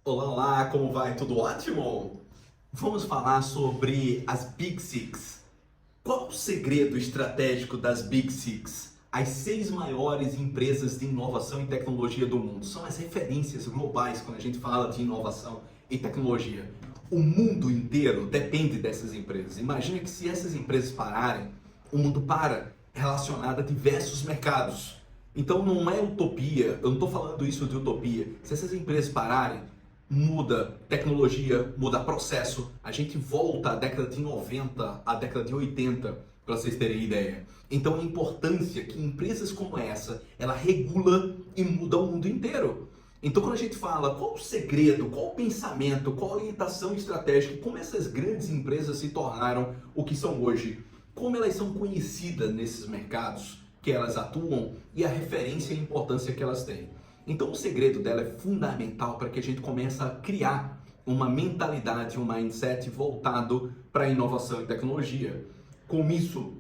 Olá, olá, como vai? Tudo ótimo? Vamos falar sobre as Big Six. Qual o segredo estratégico das Big Six? As 6 maiores empresas de inovação e tecnologia do mundo. São as referências globais quando a gente fala de inovação e tecnologia. O mundo inteiro depende dessas empresas. Imagina que se essas empresas pararem, o mundo para, relacionado a diversos mercados. Então não é utopia, eu não estou falando isso de utopia. Se essas empresas pararem, muda tecnologia, muda processo. A gente volta à década de 90, à década de 80, para vocês terem ideia. Então a importância que empresas como essa, ela regula e muda o mundo inteiro. Então quando a gente fala qual o segredo, qual o pensamento, qual a orientação estratégica, como essas grandes empresas se tornaram o que são hoje, como elas são conhecidas nesses mercados que elas atuam e a referência e a importância que elas têm. Então o segredo dela é fundamental para que a gente comece a criar uma mentalidade, um mindset voltado para a inovação e tecnologia. Com isso,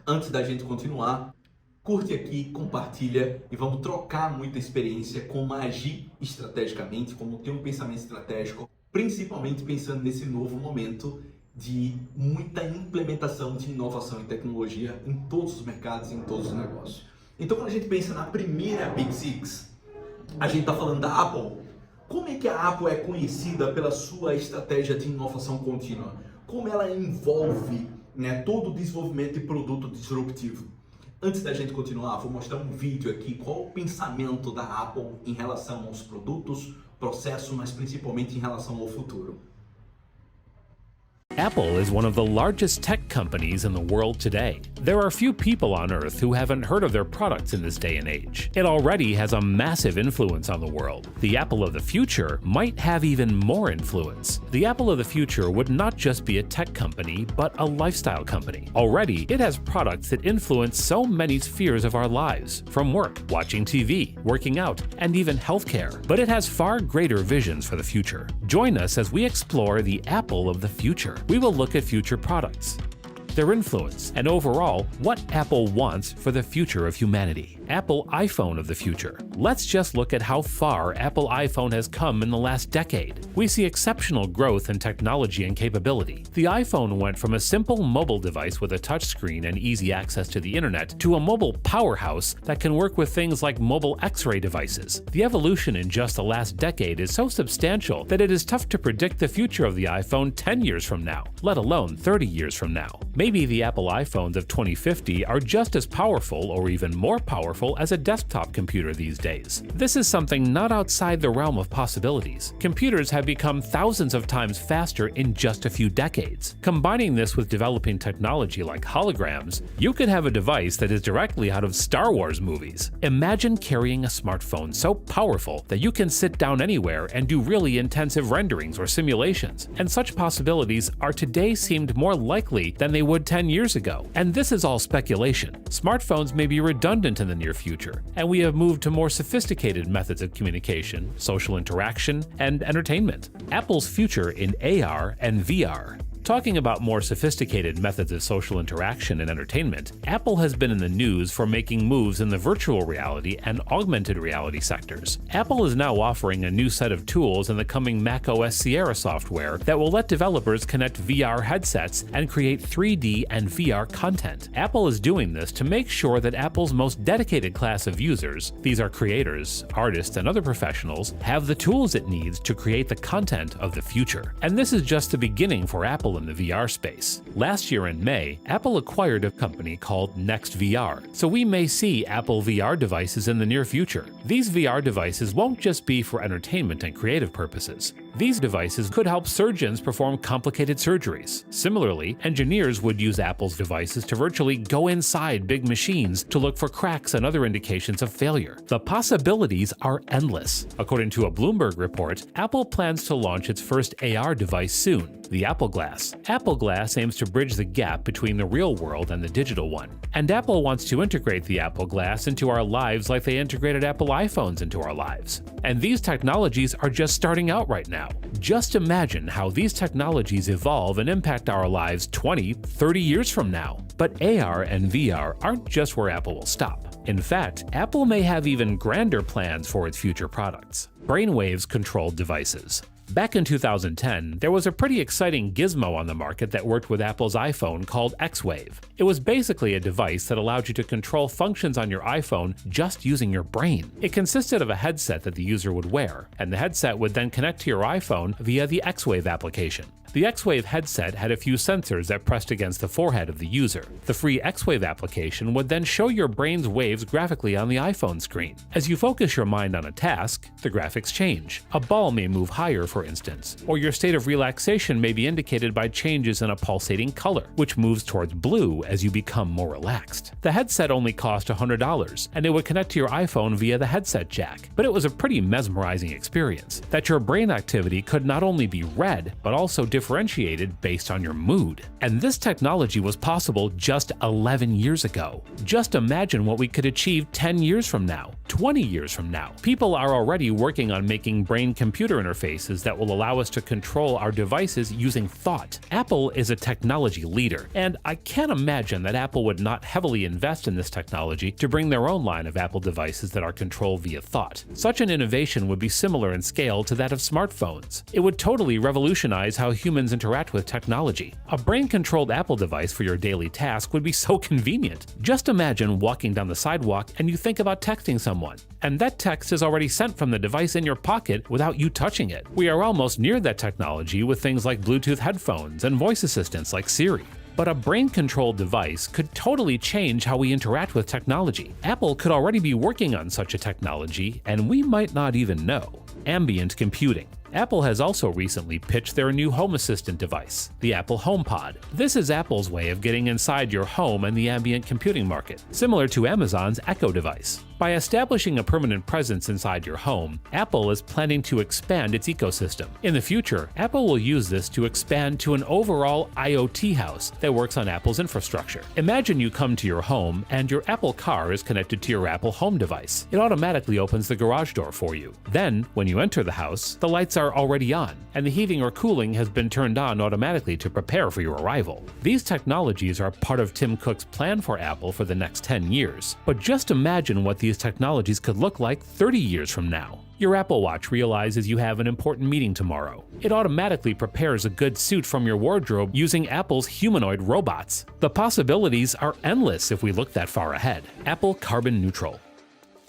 antes da gente continuar, curte aqui, compartilha e vamos trocar muita experiência como agir estrategicamente, como ter um pensamento estratégico, principalmente pensando nesse novo momento de muita implementação de inovação e tecnologia em todos os mercados e em todos os negócios. Então quando a gente pensa na primeira Big Six, a gente está falando da Apple. Como é que a Apple é conhecida pela sua estratégia de inovação contínua? Como ela envolve, todo o desenvolvimento de produto disruptivo? Antes da gente continuar, vou mostrar um vídeo aqui, qual o pensamento da Apple em relação aos produtos, processos, mas principalmente em relação ao futuro. Apple is one of the largest tech companies in the world today. There are few people on Earth who haven't heard of their products in this day and age. It already has a massive influence on the world. The Apple of the future might have even more influence. The Apple of the future would not just be a tech company, but a lifestyle company. Already, it has products that influence so many spheres of our lives, from work, watching TV, working out, and even healthcare. But it has far greater visions for the future. Join us as we explore the Apple of the future. We will look at future products, their influence, and overall, what Apple wants for the future of humanity. Apple iPhone of the future. Let's just look at how far Apple iPhone has come in the last decade. We see exceptional growth in technology and capability. The iPhone went from a simple mobile device with a touchscreen and easy access to the internet to a mobile powerhouse that can work with things like mobile X-ray devices. The evolution in just the last decade is so substantial that it is tough to predict the future of the iPhone 10 years from now, let alone 30 years from now. Maybe the Apple iPhones of 2050 are just as powerful or even more powerful as a desktop computer these days. This is something not outside the realm of possibilities. Computers have become thousands of times faster in just a few decades. Combining this with developing technology like holograms, you could have a device that is directly out of Star Wars movies. Imagine carrying a smartphone so powerful that you can sit down anywhere and do really intensive renderings or simulations. And such possibilities are today seemed more likely than they would 10 years ago. And this is all speculation. Smartphones may be redundant in the near future, and we have moved to more sophisticated methods of communication, social interaction, and entertainment. Apple's future in AR and VR. Talking about more sophisticated methods of social interaction and entertainment, Apple has been in the news for making moves in the virtual reality and augmented reality sectors. Apple is now offering a new set of tools in the coming macOS Sierra software that will let developers connect VR headsets and create 3D and VR content. Apple is doing this to make sure that Apple's most dedicated class of users, these are creators, artists, and other professionals, have the tools it needs to create the content of the future. And this is just the beginning for Apple in the VR space. Last year in May, Apple acquired a company called NextVR, so we may see Apple VR devices in the near future. These VR devices won't just be for entertainment and creative purposes. These devices could help surgeons perform complicated surgeries. Similarly, engineers would use Apple's devices to virtually go inside big machines to look for cracks and other indications of failure. The possibilities are endless. According to a Bloomberg report, Apple plans to launch its first AR device soon, the Apple Glass. Apple Glass aims to bridge the gap between the real world and the digital one. And Apple wants to integrate the Apple Glass into our lives like they integrated Apple iPhones into our lives. And these technologies are just starting out right now. Just imagine how these technologies evolve and impact our lives 20, 30 years from now. But AR and VR aren't just where Apple will stop. In fact, Apple may have even grander plans for its future products. Brainwaves-controlled devices. Back in 2010, there was a pretty exciting gizmo on the market that worked with Apple's iPhone called X-Wave. It was basically a device that allowed you to control functions on your iPhone just using your brain. It consisted of a headset that the user would wear, and the headset would then connect to your iPhone via the X-Wave application. The X-Wave headset had a few sensors that pressed against the forehead of the user. The free X-Wave application would then show your brain's waves graphically on the iPhone screen. As you focus your mind on a task, the graphics change. A ball may move higher, for instance, or your state of relaxation may be indicated by changes in a pulsating color, which moves towards blue as you become more relaxed. The headset only cost $100, and it would connect to your iPhone via the headset jack, but it was a pretty mesmerizing experience, that your brain activity could not only be read, but also differentiated based on your mood. And this technology was possible just 11 years ago. Just imagine what we could achieve 10 years from now, 20 years from now. People are already working on making brain-computer interfaces that will allow us to control our devices using thought. Apple is a technology leader, and I can't imagine that Apple would not heavily invest in this technology to bring their own line of Apple devices that are controlled via thought. Such an innovation would be similar in scale to that of smartphones. It would totally revolutionize how humans interact with technology. A brain-controlled Apple device for your daily task would be so convenient. Just imagine walking down the sidewalk and you think about texting someone, and that text is already sent from the device in your pocket without you touching it. We are almost near that technology with things like Bluetooth headphones and voice assistants like Siri. But a brain-controlled device could totally change how we interact with technology. Apple could already be working on such a technology, and we might not even know. Ambient computing. Apple has also recently pitched their new home assistant device, the Apple HomePod. This is Apple's way of getting inside your home in the ambient computing market, similar to Amazon's Echo device. By establishing a permanent presence inside your home, Apple is planning to expand its ecosystem. In the future, Apple will use this to expand to an overall IoT house that works on Apple's infrastructure. Imagine you come to your home and your Apple car is connected to your Apple Home device. It automatically opens the garage door for you. Then, when you enter the house, the lights are already on, and the heating or cooling has been turned on automatically to prepare for your arrival. These technologies are part of Tim Cook's plan for Apple for the next 10 years. But just imagine what these technologies could look like 30 years from now. Your Apple Watch realizes you have an important meeting tomorrow. It automatically prepares a good suit from your wardrobe using Apple's humanoid robots. The possibilities are endless if we look that far ahead. Apple Carbon Neutral.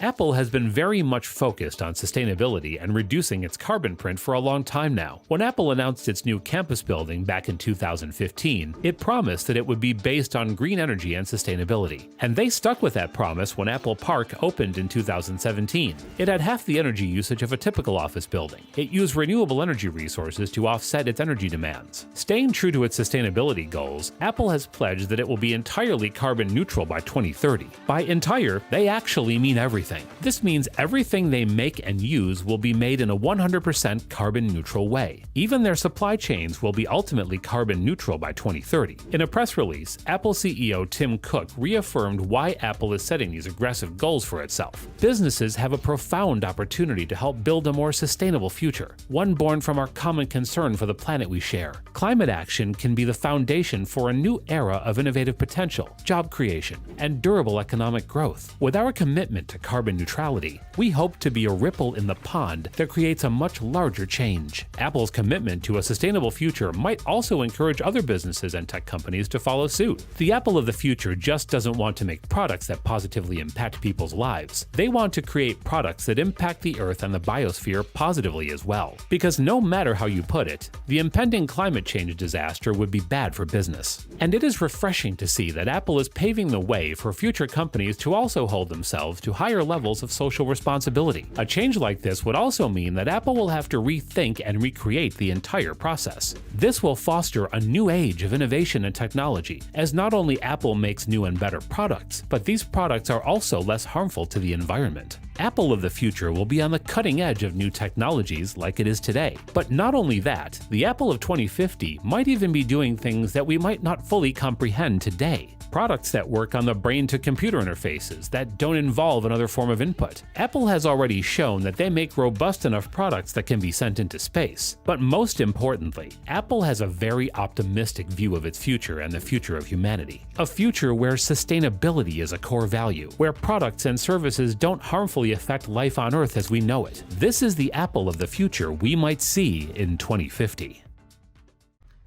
Apple has been very much focused on sustainability and reducing its carbon print for a long time now. When Apple announced its new campus building back in 2015, it promised that it would be based on green energy and sustainability. And they stuck with that promise when Apple Park opened in 2017. It had half the energy usage of a typical office building. It used renewable energy resources to offset its energy demands. Staying true to its sustainability goals, Apple has pledged that it will be entirely carbon neutral by 2030. By entire, they actually mean everything. This means everything they make and use will be made in a 100% carbon neutral way. Even their supply chains will be ultimately carbon neutral by 2030. In a press release, Apple CEO Tim Cook reaffirmed why Apple is setting these aggressive goals for itself. Businesses have a profound opportunity to help build a more sustainable future, one born from our common concern for the planet we share. Climate action can be the foundation for a new era of innovative potential, job creation, and durable economic growth. With our commitment to carbon neutrality, we hope to be a ripple in the pond that creates a much larger change. Apple's commitment to a sustainable future might also encourage other businesses and tech companies to follow suit. The Apple of the future just doesn't want to make products that positively impact people's lives. They want to create products that impact the Earth and the biosphere positively as well. Because no matter how you put it, the impending climate change disaster would be bad for business. And it is refreshing to see that Apple is paving the way for future companies to also hold themselves to higher levels of social responsibility. A change like this would also mean that Apple will have to rethink and recreate the entire process. This will foster a new age of innovation and technology, as not only Apple makes new and better products, but these products are also less harmful to the environment. Apple of the future will be on the cutting edge of new technologies like it is today. But not only that, the Apple of 2050 might even be doing things that we might not fully comprehend today. Products that work on the brain-to-computer interfaces that don't involve another form of input. Apple has already shown that they make robust enough products that can be sent into space. But most importantly, Apple has a very optimistic view of its future and the future of humanity. A future where sustainability is a core value, where products and services don't harmfully affect life on Earth as we know it. This is the Apple of the future we might see in 2050.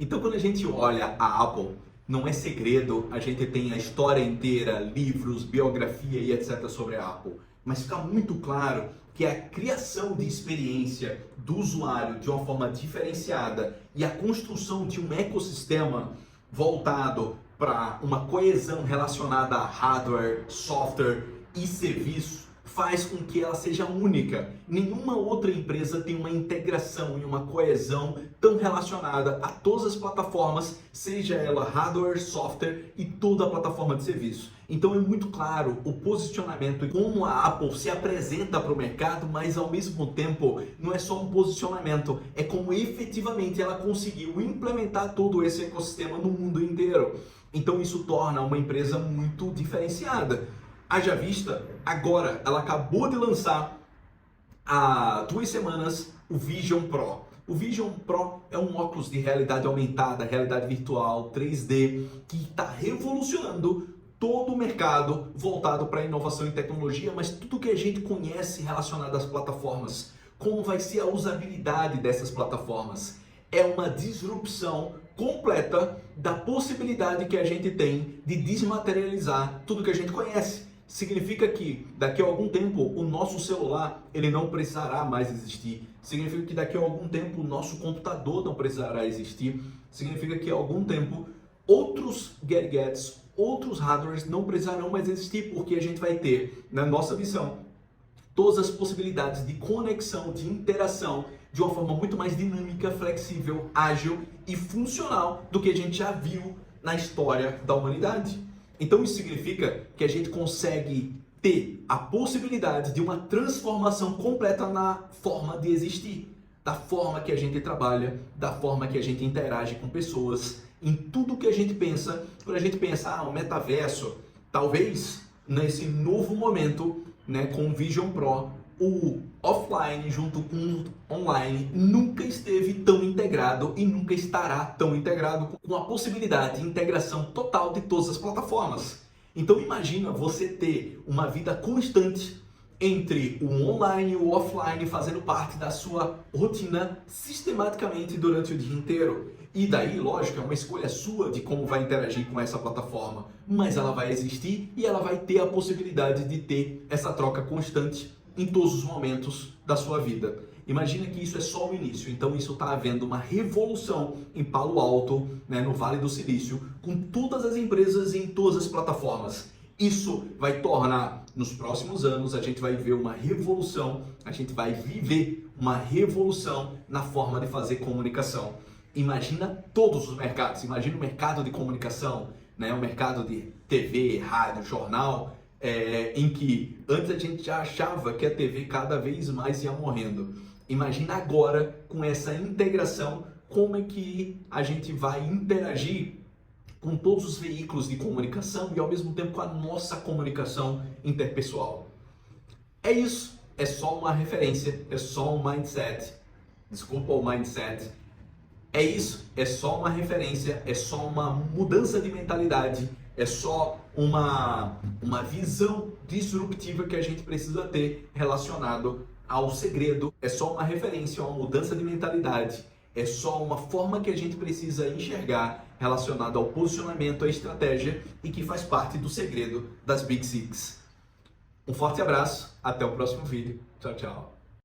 Então, quando a gente olha a Apple, não é segredo, a gente tem a história inteira, livros, biografia e etc. sobre a Apple. Mas fica muito claro que a criação de experiência do usuário de uma forma diferenciada e a construção de um ecossistema voltado para uma coesão relacionada a hardware, software e serviço faz com que ela seja única. Nenhuma outra empresa tem uma integração e uma coesão tão relacionada a todas as plataformas, seja ela hardware, software e toda a plataforma de serviço. Então é muito claro o posicionamento e como a Apple se apresenta para o mercado, mas ao mesmo tempo não é só um posicionamento, é como efetivamente ela conseguiu implementar todo esse ecossistema no mundo inteiro. Então isso torna uma empresa muito diferenciada. Haja vista, agora ela acabou de lançar há 2 semanas o Vision Pro. O Vision Pro é um óculos de realidade aumentada, realidade virtual, 3D, que está revolucionando todo o mercado voltado para inovação e tecnologia, mas tudo que a gente conhece relacionado às plataformas. Como vai ser a usabilidade dessas plataformas? É uma disrupção completa da possibilidade que a gente tem de desmaterializar tudo que a gente conhece. Significa que daqui a algum tempo o nosso celular ele não precisará mais existir. Significa que daqui a algum tempo o nosso computador não precisará existir. Significa que a algum tempo outros gadgets, outros hardwares não precisarão mais existir, porque a gente vai ter, na nossa visão, todas as possibilidades de conexão, de interação, de uma forma muito mais dinâmica, flexível, ágil e funcional do que a gente já viu na história da humanidade. Então isso significa que a gente consegue ter a possibilidade de uma transformação completa na forma de existir, da forma que a gente trabalha, da forma que a gente interage com pessoas, em tudo que a gente pensa. Quando a gente pensa, o metaverso, talvez nesse novo momento, né, com o Vision Pro, o offline junto com o online nunca esteve tão integrado e nunca estará tão integrado, com a possibilidade de integração total de todas as plataformas. Então imagina você ter uma vida constante entre o online e o offline fazendo parte da sua rotina sistematicamente durante o dia inteiro. E daí, lógico, é uma escolha sua de como vai interagir com essa plataforma, mas ela vai existir e ela vai ter a possibilidade de ter essa troca constante em todos os momentos da sua vida. Imagina que isso é só o início, então isso está havendo uma revolução em Palo Alto, né, no Vale do Silício, com todas as empresas em todas as plataformas. Isso vai tornar, nos próximos anos, a gente vai ver uma revolução, a gente vai viver uma revolução na forma de fazer comunicação. Imagina todos os mercados, imagina o mercado de comunicação, né, o mercado de TV, rádio, jornal, em que antes a gente já achava que a TV cada vez mais ia morrendo. Imagina agora, com essa integração, como é que a gente vai interagir com todos os veículos de comunicação e ao mesmo tempo com a nossa comunicação interpessoal. É isso, é só uma referência, é só um mindset. Desculpa o mindset. É isso, é só uma referência, é só uma mudança de mentalidade, é só uma visão disruptiva que a gente precisa ter relacionado ao segredo. É só uma referência, uma mudança de mentalidade. É só uma forma que a gente precisa enxergar relacionada ao posicionamento, à estratégia e que faz parte do segredo das Big Six. Um forte abraço, até o próximo vídeo. Tchau, tchau.